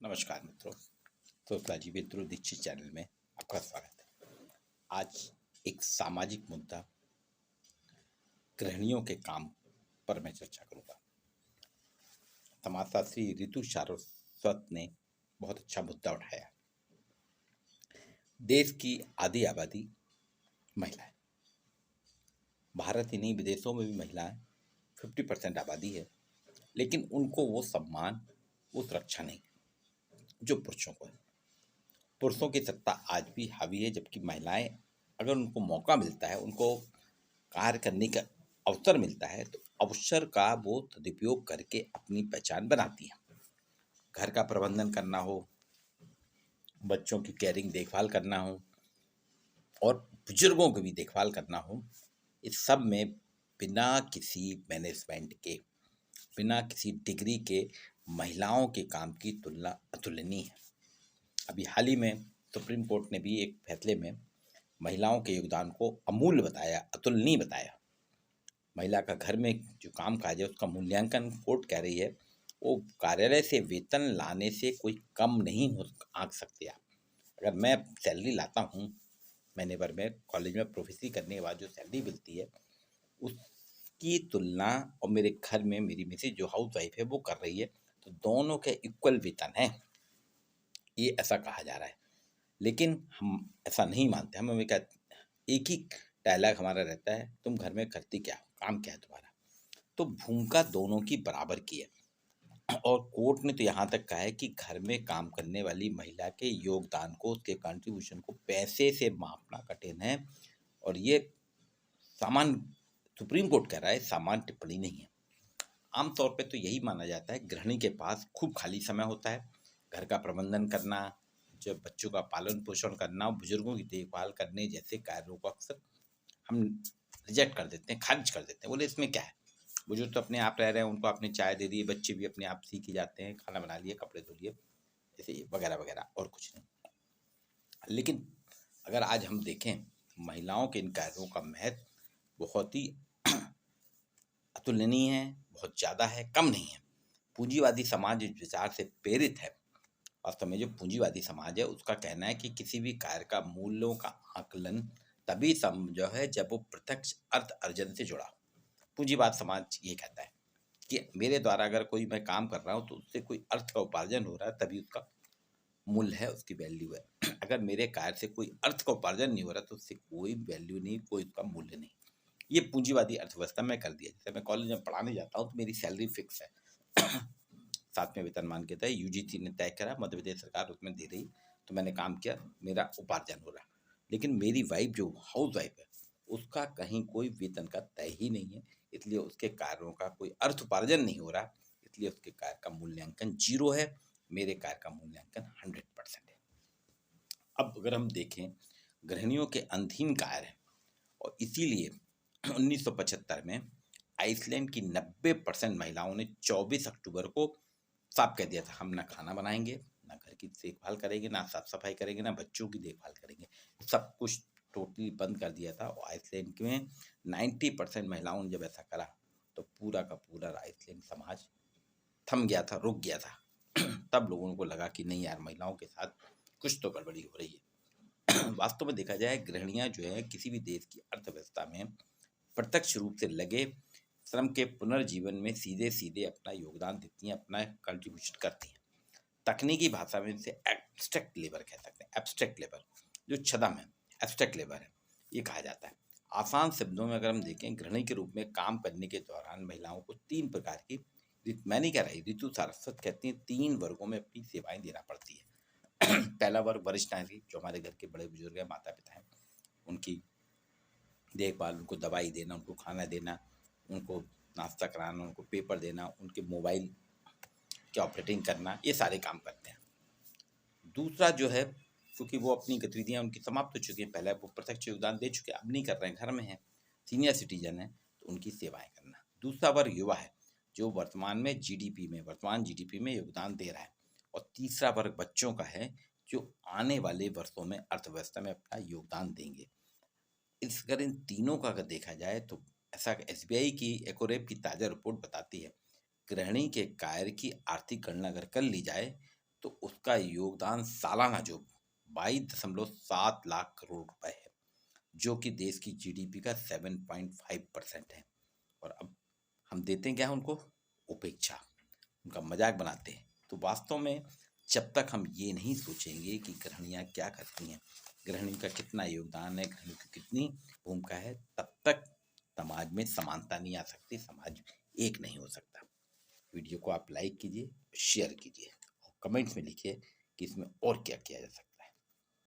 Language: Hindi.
नमस्कार मित्रों। Sociology with Dhruv Dixit channel में आपका स्वागत है। आज एक सामाजिक मुद्दा गृहिणियों के काम पर मैं चर्चा करूंगा। समाजशास्त्री ऋतु सारस्वत ने बहुत अच्छा मुद्दा उठाया। देश की आधी आबादी महिला है। भारत ही नहीं, विदेशों में भी महिलाएं 50% आबादी है, लेकिन उनको वो सम्मान, वो सुरक्षा नहीं जो पुरुषों को है। पुरुषों की सत्ता आज भी हावी है, जबकि महिलाएं, अगर उनको मौका मिलता है, उनको कार्य करने का अवसर मिलता है, तो अवसर का वो सदुपयोग करके अपनी पहचान बनाती हैं। घर का प्रबंधन करना हो, बच्चों की केयरिंग देखभाल करना हो और बुजुर्गों की भी देखभाल करना हो, इस सब में बिना किसी मैनेजमेंट के, बिना किसी डिग्री के महिलाओं के काम की तुलना अतुलनीय है। अभी हाल ही में सुप्रीम कोर्ट ने भी एक फैसले में महिलाओं के योगदान को अमूल्य बताया, अतुलनीय बताया। महिला का घर में जो काम काज है उसका मूल्यांकन कोर्ट कह रही है वो कार्यालय से वेतन लाने से कोई कम नहीं हो आंक सकते आप। अगर मैं सैलरी लाता हूँ, महीने भर में कॉलेज में प्रोफेसरी करने के बाद जो सैलरी मिलती है उसकी तुलना और मेरे घर में मेरी मिसेज जो हाउस वाइफ है वो कर रही है, तो दोनों के इक्वल वेतन है, ये ऐसा कहा जा रहा है। लेकिन हम ऐसा नहीं मानते। हम हमें कहते, एक ही डायलॉग हमारा रहता है, तुम घर में करती क्या हो, काम क्या है तुम्हारा। तो भूमिका दोनों की बराबर की है। और कोर्ट ने तो यहाँ तक कहा है कि घर में काम करने वाली महिला के योगदान को, उसके कंट्रीब्यूशन को पैसे से मापना कठिन है। और ये सामान्य, सुप्रीम कोर्ट कह रहा है, सामान्य टिप्पणी नहीं है। आमतौर पे तो यही माना जाता है, गृहिणी के पास खूब खाली समय होता है। घर का प्रबंधन करना, जब बच्चों का पालन पोषण करना और बुजुर्गों की देखभाल करने जैसे कार्यों को अक्सर हम रिजेक्ट कर देते हैं, खारिज कर देते हैं। बोले इसमें क्या है, बुजुर्ग तो अपने आप रह रहे हैं, उनको आपने चाय दे दी, बच्चे भी अपने आप सीख ही जाते हैं, खाना बना लिए, कपड़े धो लिए, ऐसे वगैरह वगैरह, और कुछ नहीं। लेकिन अगर आज हम देखें, महिलाओं के इन कार्यों का महत्व बहुत ही अतुलनीय है, बहुत ज़्यादा है, कम नहीं है। पूंजीवादी समाज इस विचार से प्रेरित है। वास्तव में जो पूंजीवादी समाज है उसका कहना है कि किसी भी कार्य का मूल्यों का आकलन तभी जो है जब वो प्रत्यक्ष अर्थ अर्जन से जुड़ा हो। पूंजीवाद समाज ये कहता है कि मेरे द्वारा अगर कोई मैं काम कर रहा हूँ तो उससे कोई अर्थ का उपार्जन हो रहा है, तभी उसका मूल्य है, उसकी वैल्यू है। अगर मेरे कार्य से कोई अर्थ का उपार्जन नहीं हो रहा तो उससे कोई वैल्यू नहीं, कोई उसका मूल्य नहीं। ये पूंजीवादी अर्थव्यवस्था में कर दिया। जैसे मैं कॉलेज में पढ़ाने जाता हूँ तो मेरी सैलरी फिक्स है, 7वें वेतनमान के तहत यूजीसी ने तय करा, मध्य प्रदेश सरकार उसमें दे रही, तो मैंने काम किया, मेरा उपार्जन हो रहा। लेकिन मेरी वाइफ जो हाउस वाइफ है उसका कहीं कोई वेतन का तय ही नहीं है, इसलिए उसके कार्यों का कोई अर्थ उपार्जन नहीं हो रहा, इसलिए उसके कार्य का मूल्यांकन 0 है, मेरे कार्य का मूल्यांकन 100% है। अब अगर हम देखें, गृहिणियों के अधीन कार्य है और इसीलिए 1975 में आइसलैंड की 90% महिलाओं ने 24 अक्टूबर को साफ कह दिया था, हम ना खाना बनाएंगे, ना घर की देखभाल करेंगे, ना साफ सफाई करेंगे, ना बच्चों की देखभाल करेंगे, सब कुछ टोटली बंद कर दिया था। और आइसलैंड में 90% महिलाओं ने जब ऐसा करा तो पूरा का पूरा आइसलैंड समाज थम गया था, रुक गया था। तब लोगों को लगा कि नहीं यार, महिलाओं के साथ कुछ तो गड़बड़ी हो रही है। वास्तव में देखा जाए, गृहिणियां जो है किसी भी देश की अर्थव्यवस्था में प्रत्यक्ष रूप से लगे श्रम के पुनर्जीवन में सीधे सीधे अपना योगदान देती हैं, अपना कंट्रीब्यूशन करती हैं। तकनीकी भाषा में इसे एब्स्ट्रैक्ट लेबर कह सकते हैं। एब्स्ट्रैक्ट लेबर जो छदम है, एब्स्ट्रैक्ट लेबर है, ये कहा जाता है। आसान शब्दों में अगर हम देखें, गृहिणी के रूप में काम करने के दौरान महिलाओं को 3 प्रकार की, मैं नहीं कह रही, ऋतु सारस्वत कहती हैं, 3 वर्गों में अपनी सेवाएं देना पड़ती है। पहला वर्ग वरिष्ठ नागरिक, जो हमारे घर के बड़े बुजुर्ग हैं, माता पिता हैं, उनकी देखभाल, उनको दवाई देना, उनको खाना देना, उनको नाश्ता कराना, उनको पेपर देना, उनके मोबाइल की ऑपरेटिंग करना, ये सारे काम करते हैं। दूसरा जो है, क्योंकि वो अपनी गतिविधियां उनकी समाप्त हो चुकी हैं, पहले वो प्रत्यक्ष योगदान दे चुके, अब नहीं कर रहे हैं, घर में हैं, सीनियर सिटीजन हैं, तो उनकी सेवाएं करना। दूसरा वर्ग युवा है, जो वर्तमान जीडीपी में योगदान दे रहा है। और तीसरा वर्ग बच्चों का है, जो आने वाले वर्षों में अर्थव्यवस्था में अपना योगदान देंगे। अगर इन तीनों का अगर देखा जाए तो ऐसा एसबीआई की एकोरेप की ताज़ा रिपोर्ट बताती है, गृहिणी के कार्य की आर्थिक गणना अगर कर ली जाए तो उसका योगदान सालाना जो 22.7 लाख करोड़ रुपए है, जो कि देश की जीडीपी का 7.5% है। और अब हम देते हैं क्या है उनको? उपेक्षा, उनका मजाक बनाते हैं। तो वास्तव में जब तक हम ये नहीं सोचेंगे कि गृहिणियाँ क्या करती हैं, गृहिणी का कितना योगदान है, गृहिणी की कितनी भूमिका है, तब तक समाज में समानता नहीं आ सकती, समाज एक नहीं हो सकता। वीडियो को आप लाइक कीजिए, शेयर कीजिए और कमेंट्स में लिखिए कि इसमें और क्या किया जा सकता है।